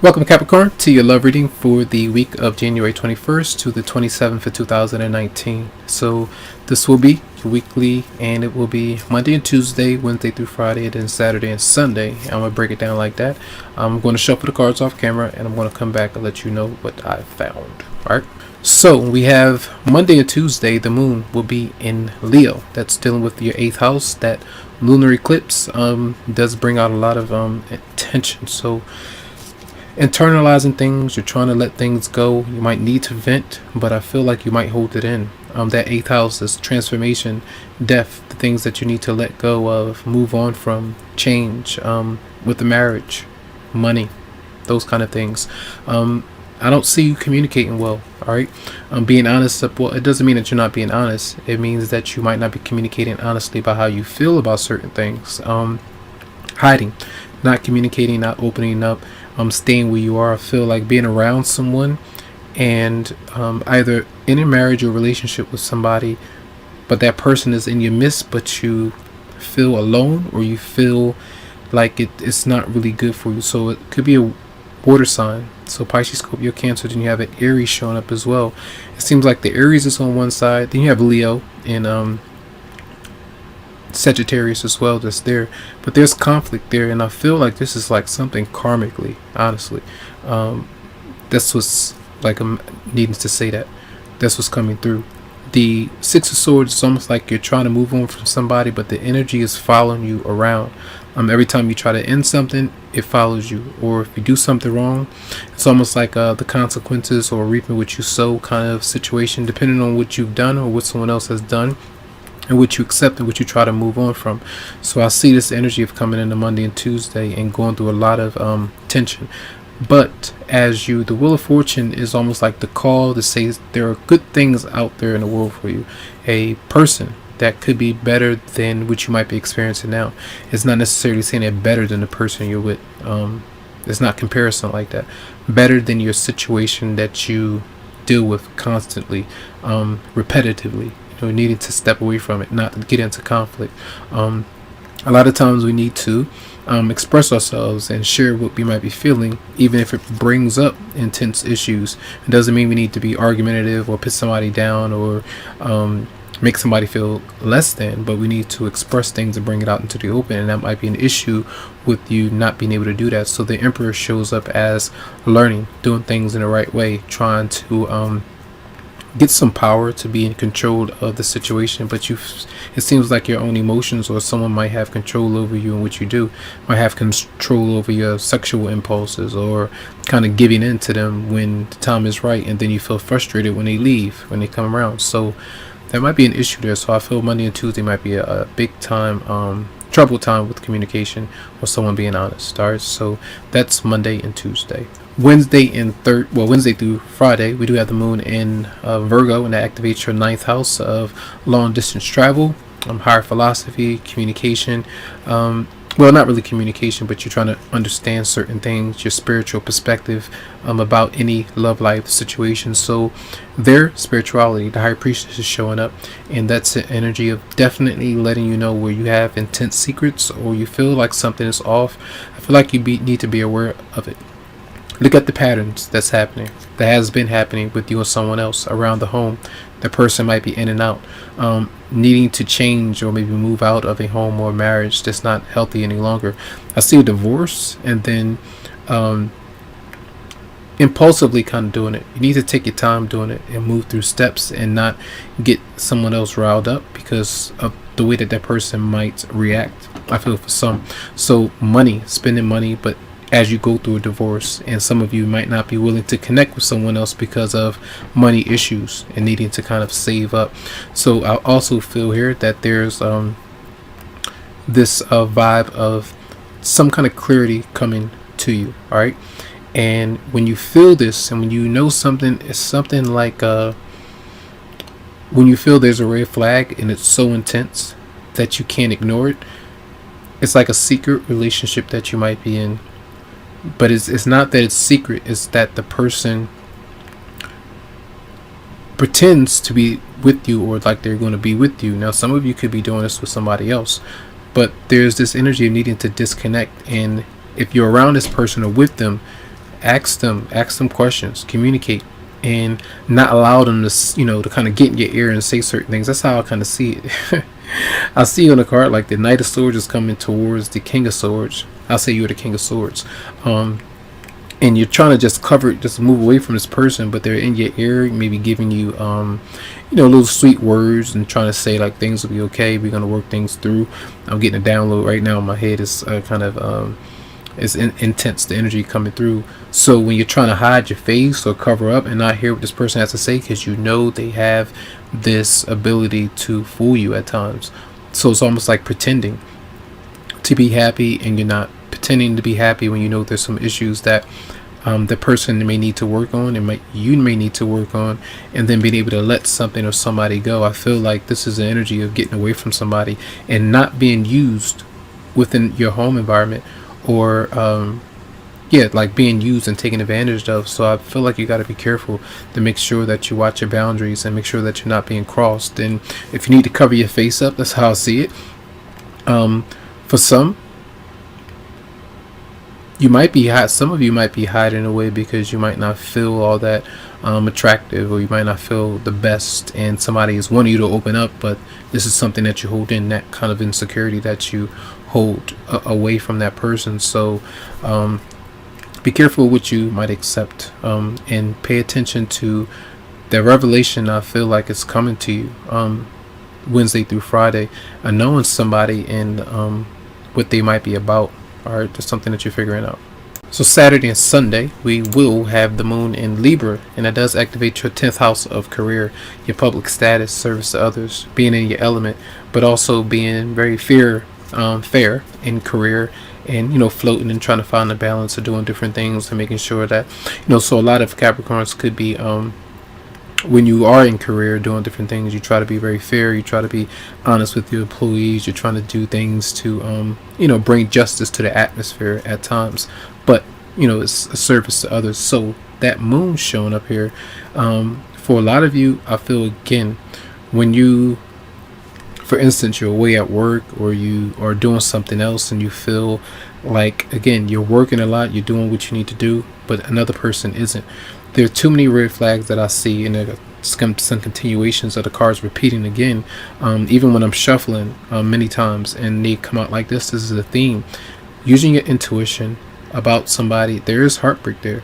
Welcome, Capricorn, to your love reading for the week of January 21st to the 27th of 2019. So this will be weekly, and it will be Monday and Tuesday, Wednesday through Friday, and then Saturday and Sunday. I'm going to break it down like that. I'm going to shuffle the cards off camera, and I'm going to come back and let you know what I found. All right. So we have Monday and Tuesday, the moon will be in Leo. That's dealing with your 8th house. That lunar eclipse does bring out a lot of tension. So internalizing things, you're trying to let things go. You might need to vent, but I feel like you might hold it in. That 8th house is transformation, death, the things that you need to let go of, move on from, change, with the marriage, money, those kind of things. I don't see you communicating well. All right. Being honest. Well, it doesn't mean that you're not being honest. It means that you might not be communicating honestly about how you feel about certain things. Hiding, not communicating, not opening up, staying where you are. I feel like being around someone and either in a marriage or relationship with somebody, but that person is in your midst, but you feel alone, or you feel like it's not really good for you. So it could be a water sign. So Pisces, Scorpio, Cancer. Then you have an Aries showing up as well. It seems like the Aries is on one side. Then you have Leo and Sagittarius as well that's there, but there's conflict there, and I feel like this is like something karmically, honestly. That's what's like, I'm needing to say that that's what's coming through. The Six of Swords is almost like you're trying to move on from somebody, but the energy is following you around. Every time you try to end something, it follows you, or if you do something wrong, it's almost like the consequences or reaping what you sow kind of situation, depending on what you've done or what someone else has done, and what you accept and what you try to move on from. So I see this energy of coming into Monday and Tuesday and going through a lot of tension. But as you, the Wheel of Fortune is almost like the call to say there are good things out there in the world for you. A person that could be better than what you might be experiencing now. It's not necessarily saying they're better than the person you're with. It's not comparison like that. Better than your situation that you deal with constantly, repetitively. Needing to step away from it, not get into conflict. A lot of times we need to express ourselves and share what we might be feeling, even if it brings up intense issues. It doesn't mean we need to be argumentative or put somebody down or make somebody feel less than, but we need to express things and bring it out into the open, and that might be an issue with you not being able to do that. So the Emperor shows up as learning, doing things in the right way, trying to get some power to be in control of the situation, but it seems like your own emotions or someone might have control over you and what you do, might have control over your sexual impulses, or kind of giving in to them when the time is right, and then you feel frustrated when they leave, when they come around. So that might be an issue there. So I feel Monday and Tuesday might be a big time trouble time with communication or someone being honest. All right, so that's Monday and Tuesday. Wednesday through Friday, we do have the moon in Virgo, and that activates your 9th house of long distance travel, higher philosophy, communication. Well, not really communication, but you're trying to understand certain things, your spiritual perspective about any love life situation. So their spirituality, the high priestess, is showing up, and that's an energy of definitely letting you know where you have intense secrets or you feel like something is off. I feel like you need to be aware of it. Look at the patterns that's happening, that has been happening with you and someone else around the home. The person might be in and out, needing to change or maybe move out of a home or marriage that's not healthy any longer. I see a divorce, and then impulsively kind of doing it. You need to take your time doing it and move through steps and not get someone else riled up because of the way that person might react, I feel, for some. So money, spending money, but as you go through a divorce, and some of you might not be willing to connect with someone else because of money issues and needing to kind of save up. So I also feel here that there's this vibe of some kind of clarity coming to you. All right, and when you feel this, and when you know something is something like when you feel there's a red flag and it's so intense that you can't ignore it, it's like a secret relationship that you might be in. But it's not that it's secret, it's that the person pretends to be with you, or like they're going to be with you. Now, some of you could be doing this with somebody else, but there's this energy of needing to disconnect. And if you're around this person or with them, ask them questions, communicate, and not allow them to, to kind of get in your ear and say certain things. That's how I kind of see it. I see on the card like the Knight of Swords is coming towards the King of Swords. I'll say you're the King of Swords. And you're trying to just move away from this person, but they're in your ear, maybe giving you, little sweet words and trying to say like things will be okay. We're gonna work things through. I'm getting a download right now. My head is intense. The energy coming through. So when you're trying to hide your face or cover up and not hear what this person has to say, because they have this ability to fool you at times. So it's almost like pretending to be happy, and you're not. Pretending to be happy when you know there's some issues that the person may need to work on, and you may need to work on, and then being able to let something or somebody go. I feel like this is the energy of getting away from somebody and not being used within your home environment, or like being used and taken advantage of. So I feel like you got to be careful to make sure that you watch your boundaries and make sure that you're not being crossed. And if you need to cover your face up, that's how I see it. For some, some of you might be hiding away because you might not feel all that attractive, or you might not feel the best, and somebody is wanting you to open up, but this is something that you hold in, that kind of insecurity that you hold away from that person. So be careful what you might accept, and pay attention to the revelation. I feel like it's coming to you Wednesday through Friday, knowing somebody and what they might be about. Alright, that's something that you're figuring out. So Saturday and Sunday, we will have the moon in Libra, and that does activate your 10th house of career, your public status, service to others, being in your element, but also being very fair in career, and floating and trying to find a balance of doing different things and making sure that, so a lot of Capricorns could be when you are in career doing different things, you try to be very fair, you try to be honest with your employees, you're trying to do things to bring justice to the atmosphere at times, but it's a service to others. So that moon showing up here, for a lot of you, I feel, again, when you, for instance, you're away at work or you are doing something else and you feel like, again, you're working a lot, you're doing what you need to do, but another person isn't. There are too many red flags that I see, and there are some continuations of the cards repeating again. Even when I'm shuffling many times and they come out like this is a theme. Using your intuition about somebody, there is heartbreak there.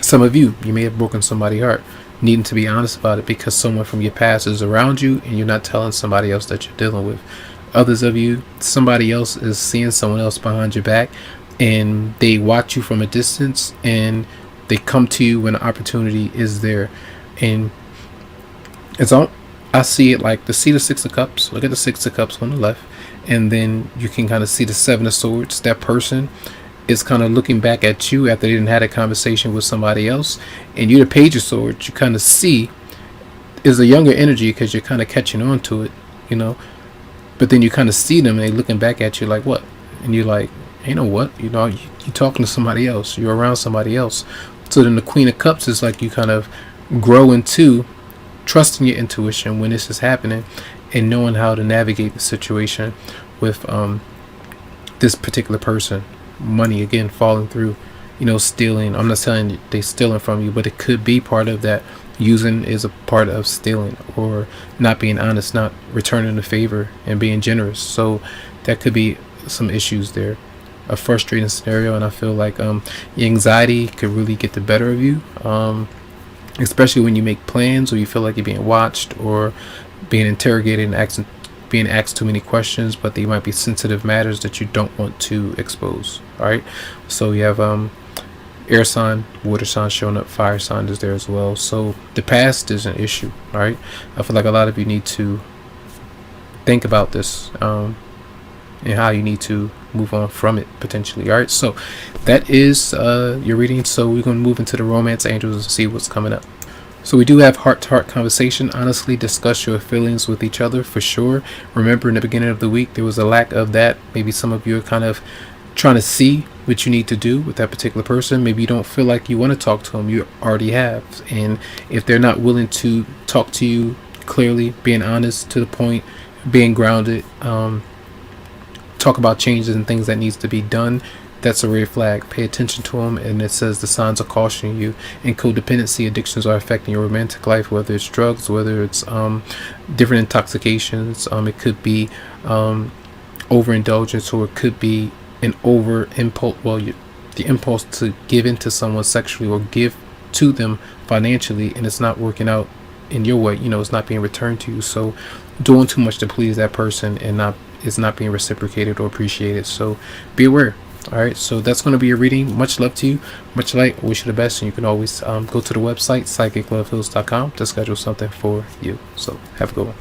Some of you may have broken somebody's heart, needing to be honest about it because someone from your past is around you and you're not telling somebody else that you're dealing with. Others of you, somebody else is seeing someone else behind your back, and they watch you from a distance, and they come to you when the opportunity is there. And I see it like the Six of Cups. Look at the Six of Cups on the left, and then you can kind of see the Seven of Swords. That person is kind of looking back at you after they didn't had a conversation with somebody else, and you're the Page of Swords. You kind of see is a younger energy because you're kind of catching on to it, but then you kind of see them and they looking back at you like, what? And you're like, you know what, you're talking to somebody else, you're around somebody else. So then the Queen of Cups is like you kind of grow into trusting your intuition when this is happening and knowing how to navigate the situation with this particular person. Money, again, falling through, stealing. I'm not saying they're stealing from you, but it could be part of that. Using is a part of stealing, or not being honest, not returning the favor and being generous. So that could be some issues there. A frustrating scenario, and I feel like your anxiety could really get the better of you, especially when you make plans or you feel like you're being watched or being interrogated and being asked too many questions, but they might be sensitive matters that you don't want to expose. All right, so you have air sign, water sign showing up, fire sign is there as well. So the past is an issue. All right, I feel like a lot of you need to think about this and how you need to move on from it potentially. All right, so that is your reading. So we're going to move into the romance angels and see what's coming up. So we do have heart-to-heart conversation. Honestly, discuss your feelings with each other for sure. Remember, in the beginning of the week, there was a lack of that. Maybe some of you are kind of trying to see what you need to do with that particular person. Maybe you don't feel like you want to talk to them. You already have. And if they're not willing to talk to you clearly, being honest, to the point, being grounded, talk about changes and things that needs to be done, that's a red flag. Pay attention to them. And it says the signs are cautioning you. And codependency addictions are affecting your romantic life, whether it's drugs, whether it's different intoxications. It could be overindulgence, or it could be an over impulse. Well, the impulse to give into someone sexually or give to them financially, and it's not working out in your way. It's not being returned to you. So doing too much to please that person and it's not being reciprocated or appreciated. So be aware. All right, so that's going to be your reading. Much love to you, much light. Wish you the best, and you can always go to the website psychicloveheals.com to schedule something for you. So have a good one.